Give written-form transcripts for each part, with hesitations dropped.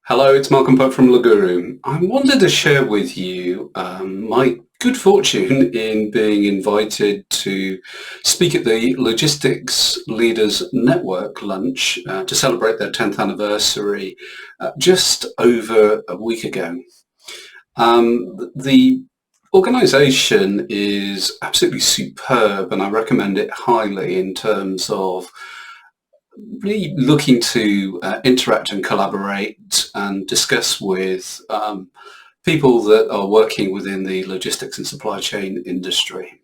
Hello, it's Malcolm Pope from Laguru. I wanted to share with you my good fortune in being invited to speak at the Logistics Leaders Network lunch to celebrate their 10th anniversary just over a week ago. The organisation is absolutely superb and I recommend it highly in terms of really looking to interact and collaborate and discuss with people that are working within the logistics and supply chain industry.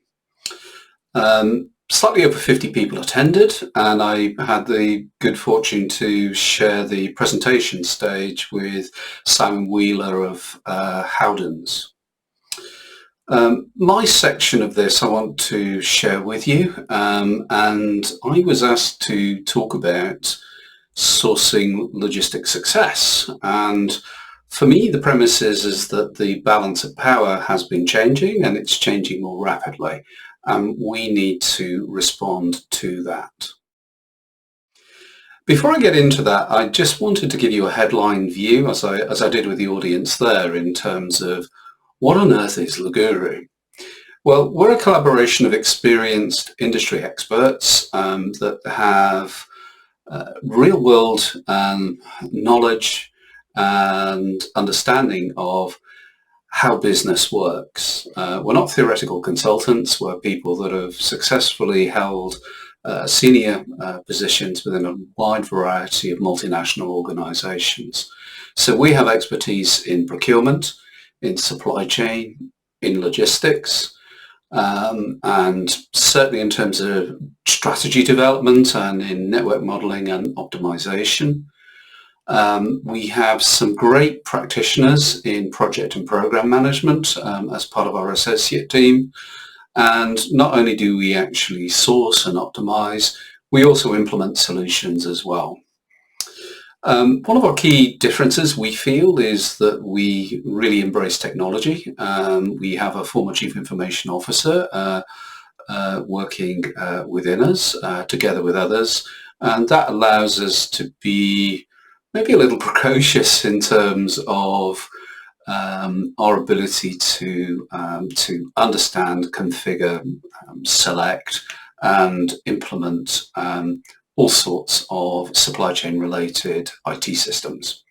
Slightly over 50 people attended, and I had the good fortune to share the presentation stage with Simon Wheeler of Howdens. My section of this I want to share with you, and I was asked to talk about sourcing logistics success. And for me, the premise is that the balance of power has been changing and it's changing more rapidly. We need to respond to that. Before I get into that, I just wanted to give you a headline view, as I did with the audience there, in terms of what on earth is Laguru? Well, we're a collaboration of experienced industry experts that have real-world knowledge and understanding of how business works. We're not theoretical consultants. We're people that have successfully held senior positions within a wide variety of multinational organizations. So we have expertise in procurement, in supply chain, in logistics, and certainly in terms of strategy development and in network modeling and optimization. We have some great practitioners in project and program management as part of our associate team. And not only do we actually source and optimize, we also implement solutions as well. One of our key differences, we feel, is that we really embrace technology. We have a former Chief Information Officer working within us, together with others, and that allows us to be maybe a little precocious in terms of our ability to understand, configure, select, and implement all sorts of supply chain related IT systems.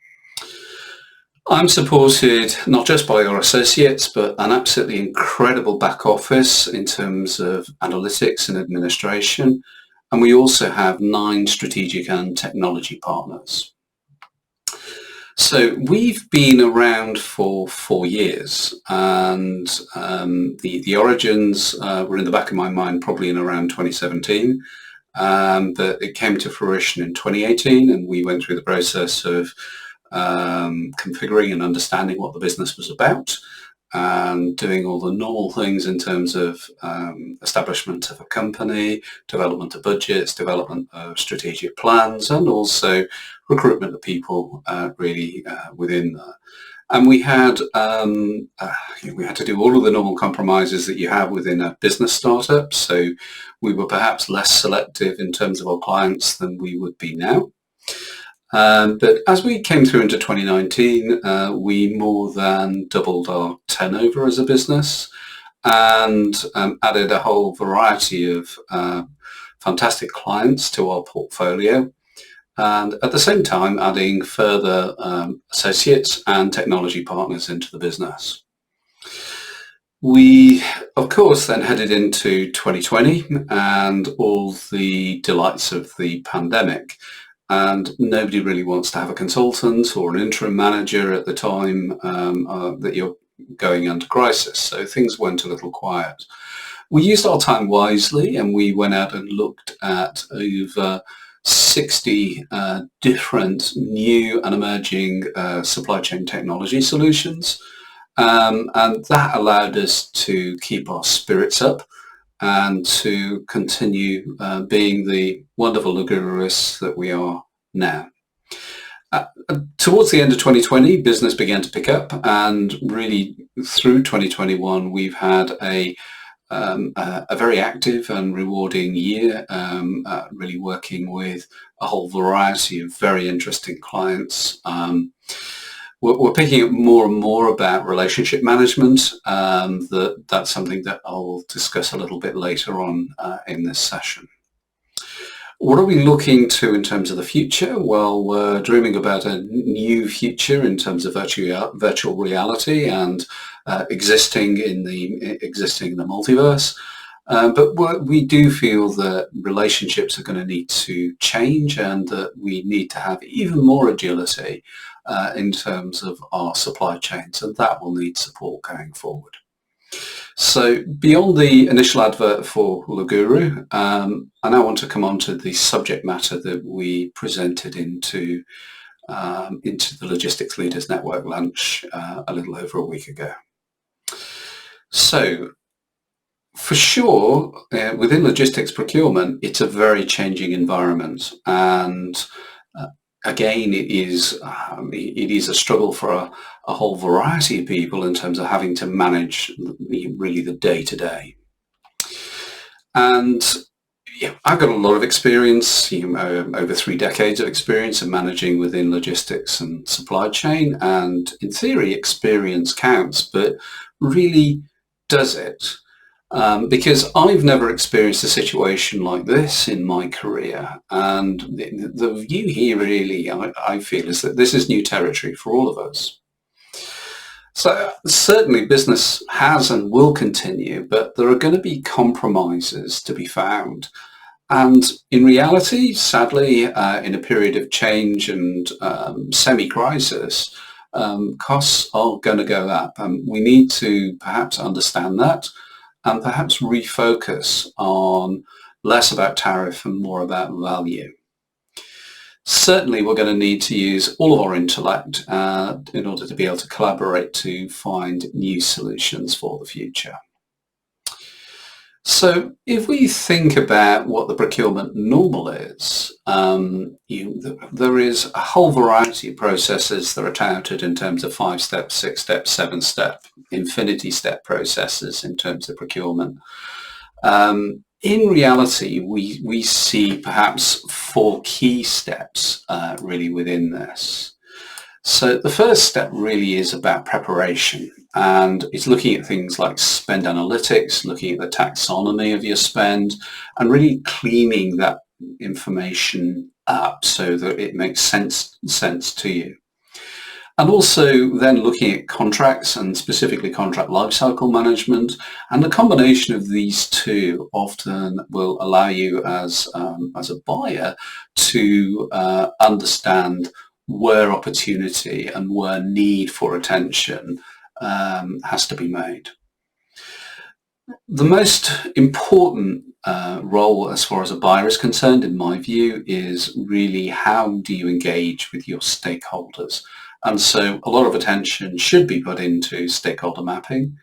I'm supported not just by our associates, but an absolutely incredible back office in terms of analytics and administration. And we also have 9 strategic and technology partners. So we've been around for 4 years, and the origins were in the back of my mind probably in around 2017. But it came to fruition in 2018, and we went through the process of configuring and understanding what the business was about and doing all the normal things in terms of establishment of a company, development of budgets, development of strategic plans, and also recruitment of people really within that. And we had to do all of the normal compromises that you have within a business startup. So we were perhaps less selective in terms of our clients than we would be now. But as we came through into 2019, we more than doubled our turnover as a business and added a whole variety of fantastic clients to our portfolio. And at the same time, adding further associates and technology partners into the business. We, of course, then headed into 2020 and all the delights of the pandemic. And nobody really wants to have a consultant or an interim manager at the time that you're going under crisis. So things went a little quiet. We used our time wisely and we went out and looked at over 60 different new and emerging supply chain technology solutions. And that allowed us to keep our spirits up and to continue being the wonderful Lagurists that we are now. Towards the end of 2020, business began to pick up, and really through 2021, we've had a very active and rewarding year, really working with a whole variety of very interesting clients. we're picking up more and more about relationship management. That's something that I'll discuss a little bit later on in this session. What are we looking to in terms of the future? Well, we're dreaming about a new future in terms of virtual reality and existing in the multiverse. But we do feel that relationships are going to need to change, and that we need to have even more agility in terms of our supply chains, and that will need support going forward. So beyond the initial advert for Laguru, I now want to come on to the subject matter that we presented into the Logistics Leaders Network lunch a little over a week ago. So for sure, within logistics procurement, it's a very changing environment, and again, it is a struggle for a whole variety of people in terms of having to manage really the day-to-day. And yeah, I've got a lot of experience, over 3 decades of experience in managing within logistics and supply chain, and in theory, experience counts, but really does it? Because I've never experienced a situation like this in my career, and the view here really, I feel, is that this is new territory for all of us. So certainly business has and will continue, but there are going to be compromises to be found. And in reality, sadly, in a period of change and semi-crisis, costs are going to go up, and we need to perhaps understand that, and perhaps refocus on less about tariff and more about value. Certainly we're going to need to use all of our intellect in order to be able to collaborate to find new solutions for the future. So if we think about what the procurement normal is, there is a whole variety of processes that are touted in terms of 5-step, 6-step, 7-step, infinity-step processes in terms of procurement. In reality, we see perhaps 4 key steps really within this. So the first step really is about preparation, and it's looking at things like spend analytics, looking at the taxonomy of your spend, and really cleaning that information up so that it makes sense to you. And also then looking at contracts, and specifically contract lifecycle management, and the combination of these two often will allow you as a buyer to understand where opportunity and where need for attention has to be made. The most important role as far as a buyer is concerned, in my view, is really how do you engage with your stakeholders. And so a lot of attention should be put into stakeholder mapping,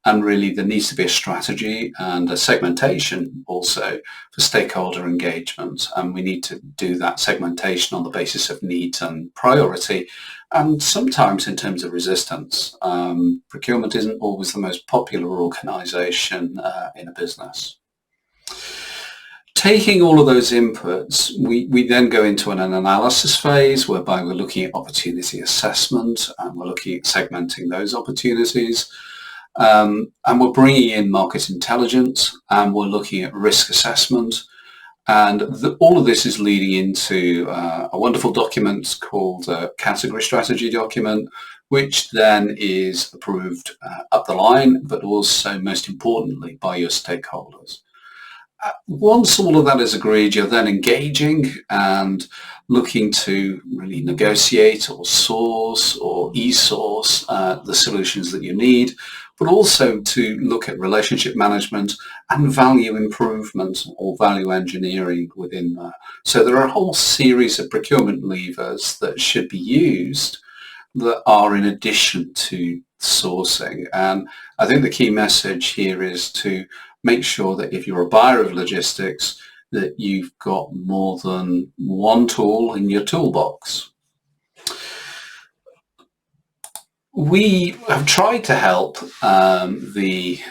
and really there needs to be a strategy and a segmentation also for stakeholder engagement, and we need to do that segmentation on the basis of needs and priority, and sometimes in terms of resistance. Procurement isn't always the most popular organisation in a business. Taking all of those inputs, we then go into an analysis phase whereby we're looking at opportunity assessment, and we're looking at segmenting those opportunities. And we're bringing in market intelligence, and we're looking at risk assessment. And all of this is leading into a wonderful document called a category strategy document, which then is approved up the line, but also most importantly by your stakeholders. Once all of that is agreed, you're then engaging and looking to really negotiate or source or e-source the solutions that you need, but also to look at relationship management and value improvement or value engineering within that. So there are a whole series of procurement levers that should be used that are in addition to sourcing. And I think the key message here is to make sure that if you're a buyer of logistics, that you've got more than one tool in your toolbox. We have tried to help the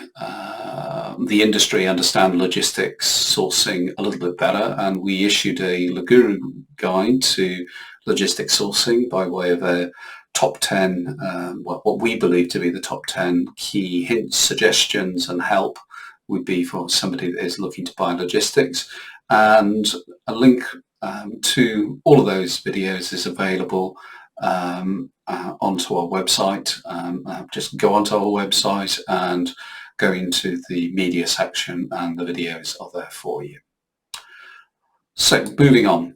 industry understand logistics sourcing a little bit better, and we issued a Laguru guide to logistics sourcing by way of a top 10, what we believe to be the top 10 key hints, suggestions and help would be for somebody that is looking to buy logistics. And a link to all of those videos is available onto our website. Just go onto our website and go into the media section, and the videos are there for you. So moving on,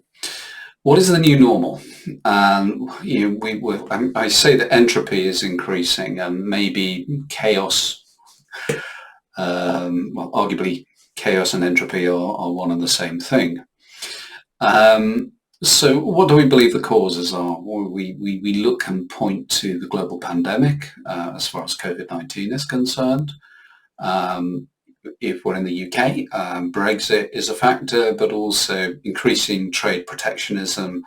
what is the new normal? And I say that entropy is increasing, and maybe chaos. Well, arguably, chaos and entropy are one and the same thing. So what do we believe the causes are? Well, we look and point to the global pandemic as far as COVID-19 is concerned. If we're in the UK, Brexit is a factor, but also increasing trade protectionism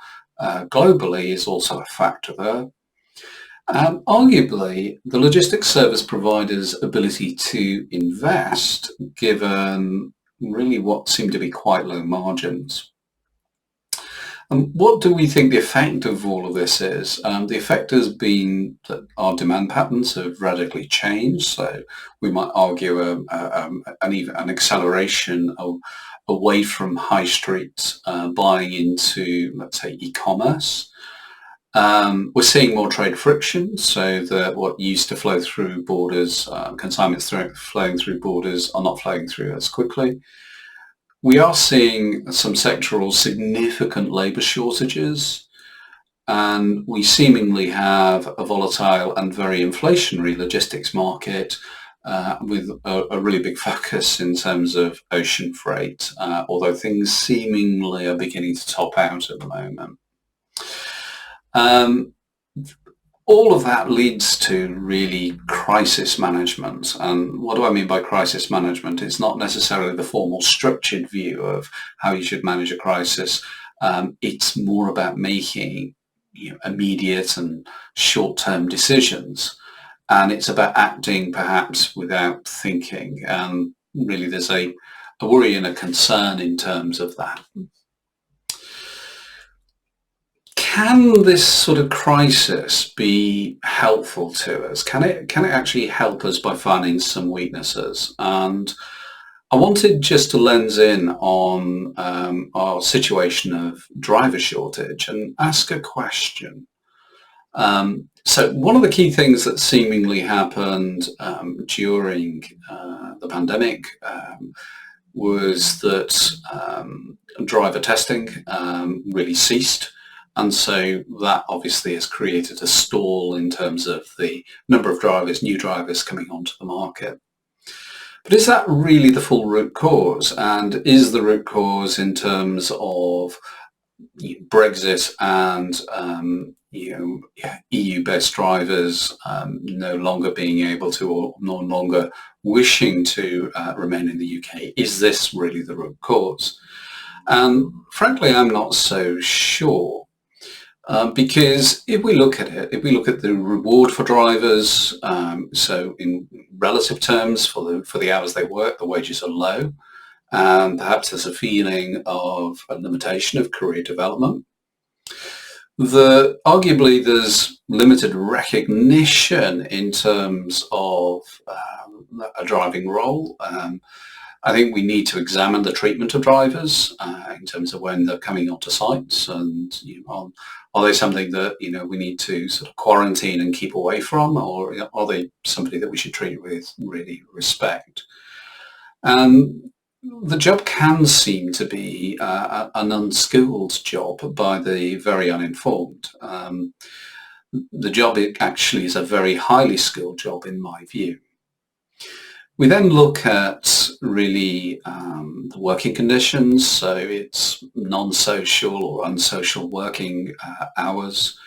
globally is also a factor there. Arguably, the logistics service providers' ability to invest, given really what seem to be quite low margins. And what do we think the effect of all of this is? The effect has been that our demand patterns have radically changed. So we might argue an acceleration away from high street buying into, let's say, e-commerce. We're seeing more trade friction, so that what used to flow through borders, consignments flowing through borders, are not flowing through as quickly. We are seeing some sectoral significant labour shortages, and we seemingly have a volatile and very inflationary logistics market with a really big focus in terms of ocean freight, although things seemingly are beginning to top out at the moment. All of that leads to really crisis management. And what do I mean by crisis management? It's not necessarily the formal structured view of how you should manage a crisis. It's more about making immediate and short-term decisions. And it's about acting perhaps without thinking. And really there's a worry and a concern in terms of that. Can this sort of crisis be helpful to us? Can it actually help us by finding some weaknesses? And I wanted just to lens in on our situation of driver shortage and ask a question. So one of the key things that seemingly happened during the pandemic was that driver testing really ceased. And so that obviously has created a stall in terms of the number of drivers, new drivers coming onto the market. But is that really the full root cause? And is the root cause in terms of Brexit and EU-based drivers no longer being able to, or no longer wishing to remain in the UK? Is this really the root cause? And frankly, I'm not so sure. Because if we look at it, if we look at the reward for drivers, so in relative terms for the hours they work, the wages are low, and perhaps there's a feeling of a limitation of career development. Arguably there's limited recognition in terms of a driving role. I think we need to examine the treatment of drivers in terms of when they're coming onto sites, and are they something that we need to sort of quarantine and keep away from, or are they somebody that we should treat with really respect? The job can seem to be an unskilled job by the very uninformed. The job actually is a very highly skilled job in my view. We then look at really the working conditions, so it's non-social or unsocial working hours,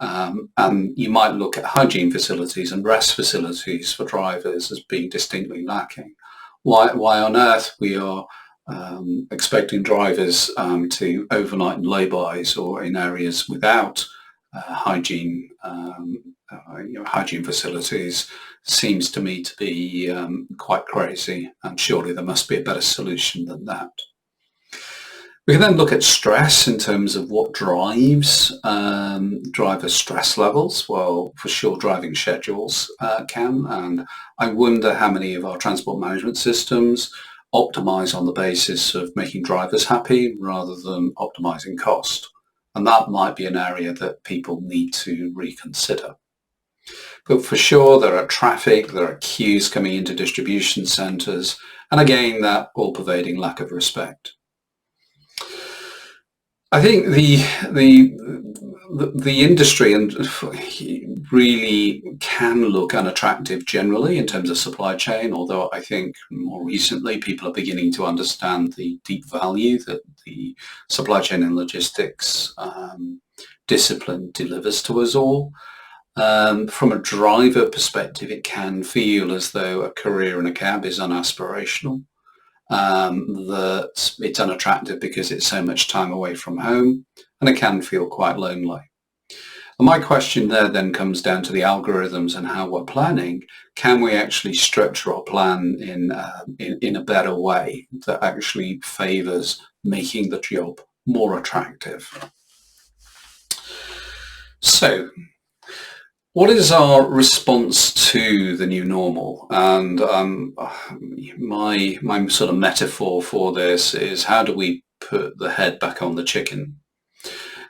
and you might look at hygiene facilities and rest facilities for drivers as being distinctly lacking. Why on earth we are expecting drivers to overnight in lay-bys or in areas without hygiene facilities seems to me to be quite crazy, and surely there must be a better solution than that. We can then look at stress in terms of what drives driver stress levels. Well, for sure, driving schedules can, and I wonder how many of our transport management systems optimize on the basis of making drivers happy rather than optimizing cost. And that might be an area that people need to reconsider. But for sure, there are traffic, there are queues coming into distribution centres, and again, that all-pervading lack of respect. I think the industry and really can look unattractive generally in terms of supply chain, although I think more recently people are beginning to understand the deep value that the supply chain and logistics discipline delivers to us all. From a driver perspective, it can feel as though a career in a cab is unaspirational. That it's unattractive because it's so much time away from home, and it can feel quite lonely. And my question there then comes down to the algorithms and how we're planning. Can we actually structure our plan in a better way that actually favours making the job more attractive? So, what is our response to the new normal? And my sort of metaphor for this is, how do we put the head back on the chicken?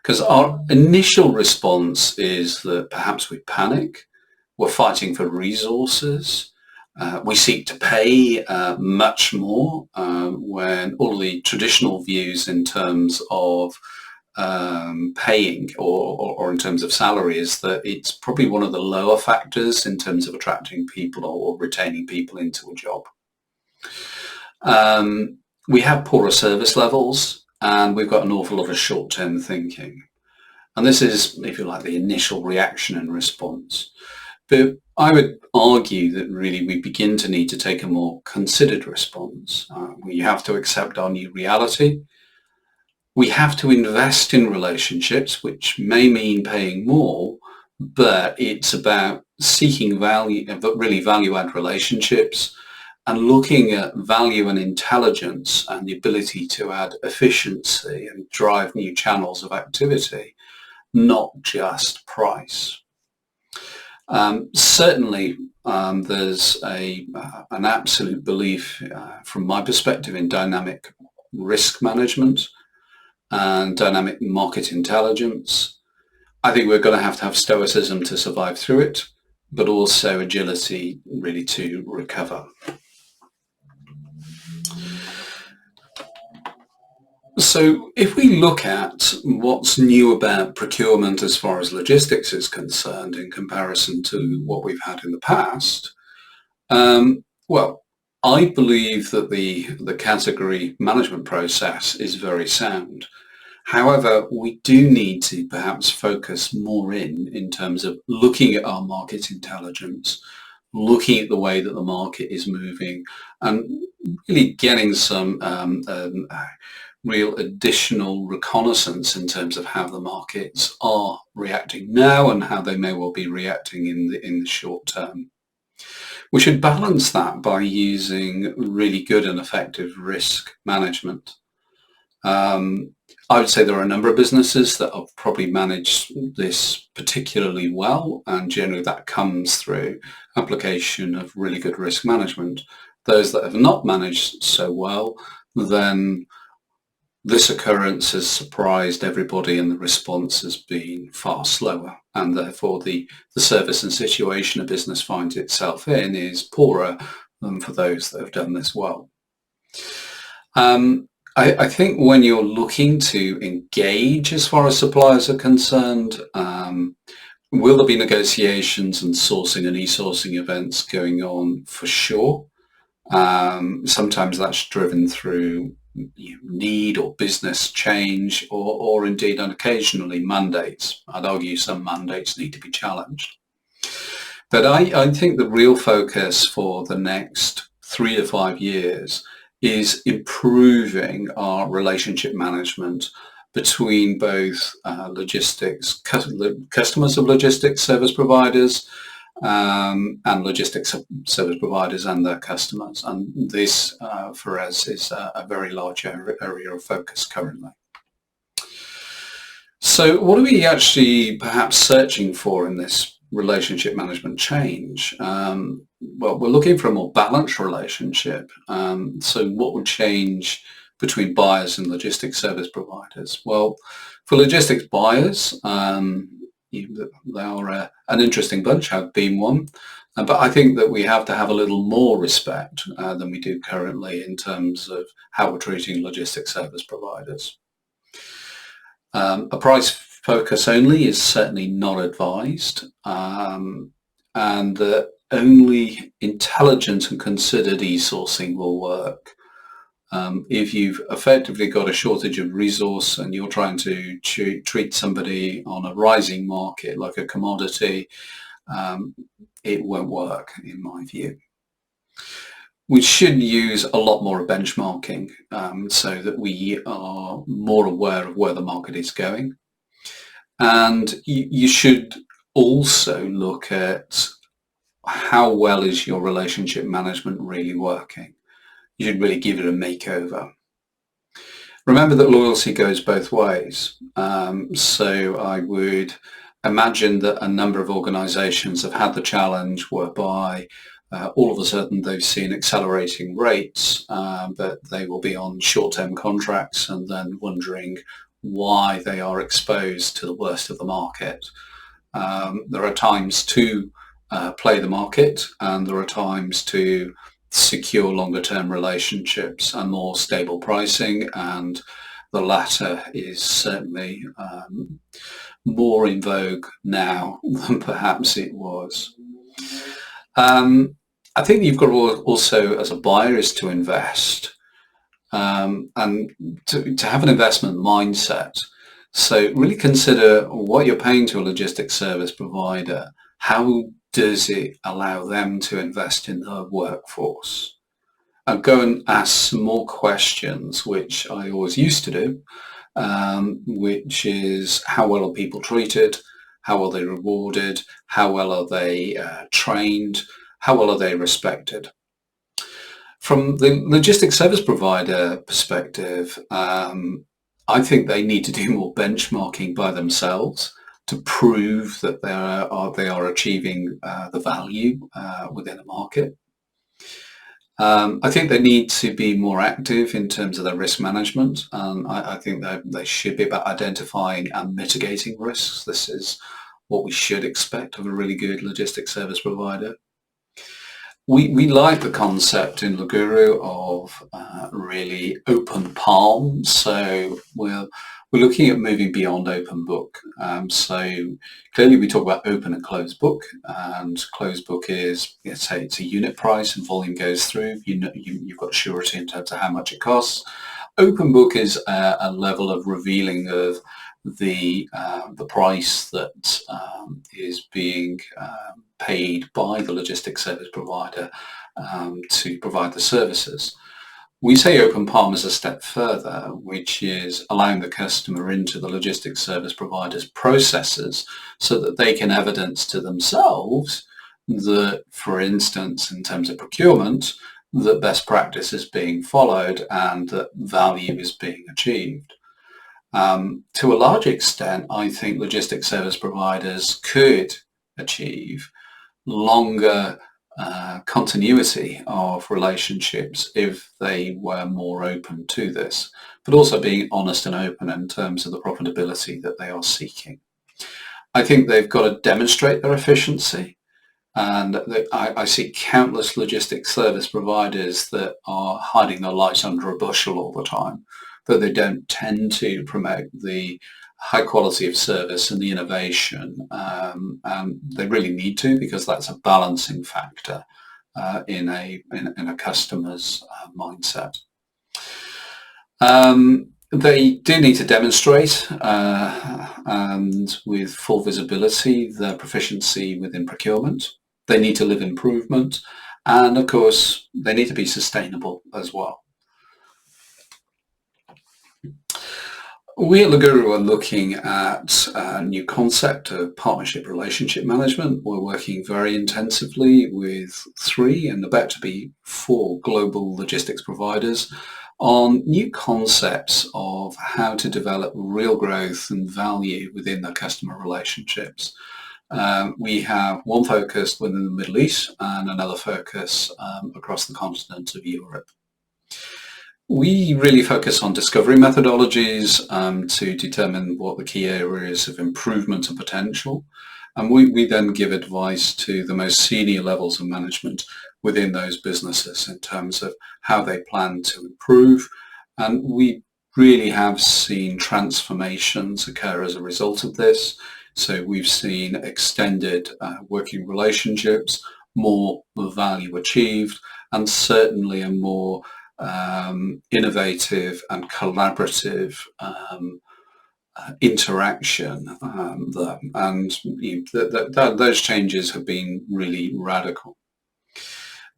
Because our initial response is that perhaps we panic, we're fighting for resources, we seek to pay much more when all the traditional views in terms of paying or in terms of salary is that it's probably one of the lower factors in terms of attracting people or retaining people into a job. We have poorer service levels, and we've got an awful lot of short-term thinking. And this is, if you like, the initial reaction and response. But I would argue that really we begin to need to take a more considered response. We have to accept our new reality. We have to invest in relationships, which may mean paying more, but it's about seeking value, but really value-add relationships, and looking at value and intelligence and the ability to add efficiency and drive new channels of activity, not just price. Certainly, there's an absolute belief, from my perspective, in dynamic risk management and dynamic market intelligence. I think we're going to have stoicism to survive through it, but also agility really to recover. So if we look at what's new about procurement as far as logistics is concerned in comparison to what we've had in the past, well, I believe that the category management process is very sound. However, we do need to perhaps focus more in terms of looking at our market intelligence, looking at the way that the market is moving, and really getting some real additional reconnaissance in terms of how the markets are reacting now and how they may well be reacting in the short term. We should balance that by using really good and effective risk management. I would say there are a number of businesses that have probably managed this particularly well, and generally that comes through application of really good risk management. Those that have not managed so well, then this occurrence has surprised everybody and the response has been far slower, and therefore the service and situation a business finds itself in is poorer than for those that have done this well. I think when you're looking to engage as far as suppliers are concerned, will there be negotiations and sourcing and e-sourcing events going on? For sure. Sometimes that's driven through need or business change or indeed and occasionally mandates. I'd argue some mandates need to be challenged. But I think the real focus for the next 3 to 5 years is improving our relationship management between both logistics, customers of logistics service providers, and logistics service providers and their customers. And this, for us, is a very large area of focus currently. So what are we actually perhaps searching for in this relationship management change? Well, we're looking for a more balanced relationship. So what would change between buyers and logistics service providers? Well, for logistics buyers, they are an interesting bunch, have been one, but I think that we have to have a little more respect than we do currently in terms of how we're treating logistics service providers. A price focus only is certainly not advised, and that only intelligent and considered e-sourcing will work. If you've effectively got a shortage of resource and you're trying to treat somebody on a rising market like a commodity, it won't work, in my view. We should use a lot more benchmarking so that we are more aware of where the market is going. And you should also look at how well is your relationship management really working. You should really give it a makeover. Remember that loyalty goes both ways. So I would imagine that a number of organizations have had the challenge whereby all of a sudden they've seen accelerating rates, but they will be on short-term contracts and then wondering why they are exposed to the worst of the market. There are times to play the market, and there are times to secure longer-term relationships and more stable pricing, and the latter is certainly more in vogue now than perhaps it was. I think you've got to also, as a buyer, is to invest and to have an investment mindset. So really consider what you're paying to a logistics service provider. How does it allow them to invest in their workforce? And go and ask some more questions, which I always used to do, which is how well are people treated? How are they rewarded? How well are they trained? How well are they respected? From the logistics service provider perspective, I think they need to do more benchmarking by themselves to prove that they are achieving the value within a market. I think they need to be more active in terms of their risk management. I think that they should be about identifying and mitigating risks. This is what we should expect of a really good logistics service provider. We like the concept in Laguru of really open palm. So we're looking at moving beyond open book. So clearly we talk about open and closed book, and closed book is, let's say it's a unit price and volume goes through. You've got surety in terms of how much it costs. Open book is a level of revealing of the price that is being paid by the logistics service provider to provide the services. We say open palm is a step further, which is allowing the customer into the logistics service provider's processes so that they can evidence to themselves that, for instance, in terms of procurement, that best practice is being followed and that value is being achieved. To a large extent, I think logistics service providers could achieve longer continuity of relationships if they were more open to this, but also being honest and open in terms of the profitability that they are seeking. I think they've got to demonstrate their efficiency, and I see countless logistics service providers that are hiding their lights under a bushel all the time, but they don't tend to promote the high quality of service and the innovation, and they really need to, because that's a balancing factor in a customer's mindset. They do need to demonstrate and with full visibility their proficiency within procurement. They need to live improvement, and of course they need to be sustainable as well. We at Laguru are looking at a new concept of partnership relationship management. We're working very intensively with 3 and about to be 4 global logistics providers on new concepts of how to develop real growth and value within their customer relationships. We have one focus within the Middle East and another focus across the continent of Europe. We really focus on discovery methodologies to determine what the key areas of improvement and potential. And we then give advice to the most senior levels of management within those businesses in terms of how they plan to improve. And we really have seen transformations occur as a result of this. So we've seen extended working relationships, more value achieved, and certainly a more innovative and collaborative interaction there. And those changes have been really radical.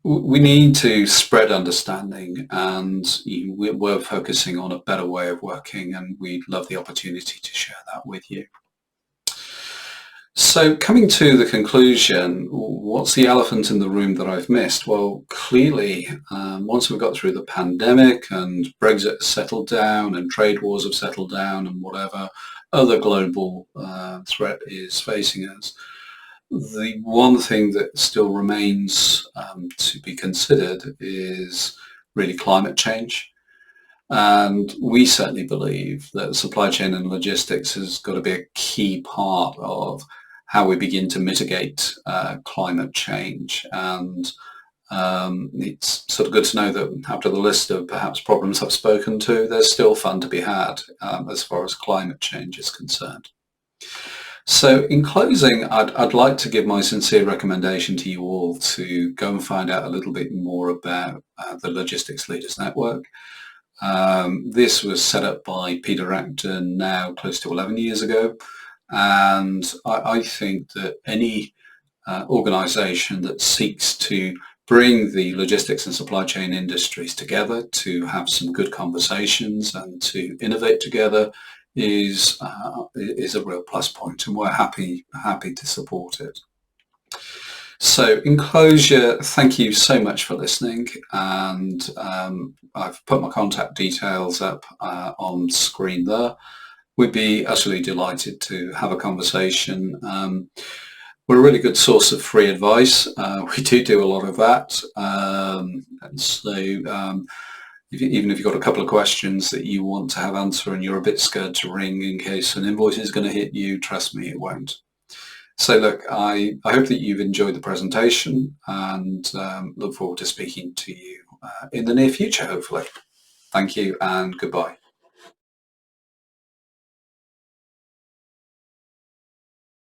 We need to spread understanding, and we're focusing on a better way of working, and we'd love the opportunity to share that with you. So coming to the conclusion, what's the elephant in the room that I've missed? Well, clearly, once we've got through the pandemic and Brexit has settled down and trade wars have settled down and whatever other global threat is facing us, the one thing that still remains to be considered is really climate change. And we certainly believe that supply chain and logistics has got to be a key part of how we begin to mitigate climate change. And it's sort of good to know that after the list of perhaps problems I've spoken to, there's still fun to be had as far as climate change is concerned. So in closing, I'd like to give my sincere recommendation to you all to go and find out a little bit more about the Logistics Leaders Network. This was set up by Peter Acton now close to 11 years ago, and I think that any organisation that seeks to bring the logistics and supply chain industries together to have some good conversations and to innovate together is a real plus point, and we're happy to support it. So in closure, thank you so much for listening, and I've put my contact details up on screen there. We'd be utterly delighted to have a conversation. We're a really good source of free advice. We do a lot of that, and so even if you've got a couple of questions that you want to have answered and you're a bit scared to ring in case an invoice is going to hit you, trust me, it won't. So look, I hope that you've enjoyed the presentation, and look forward to speaking to you in the near future, hopefully. Thank you and goodbye.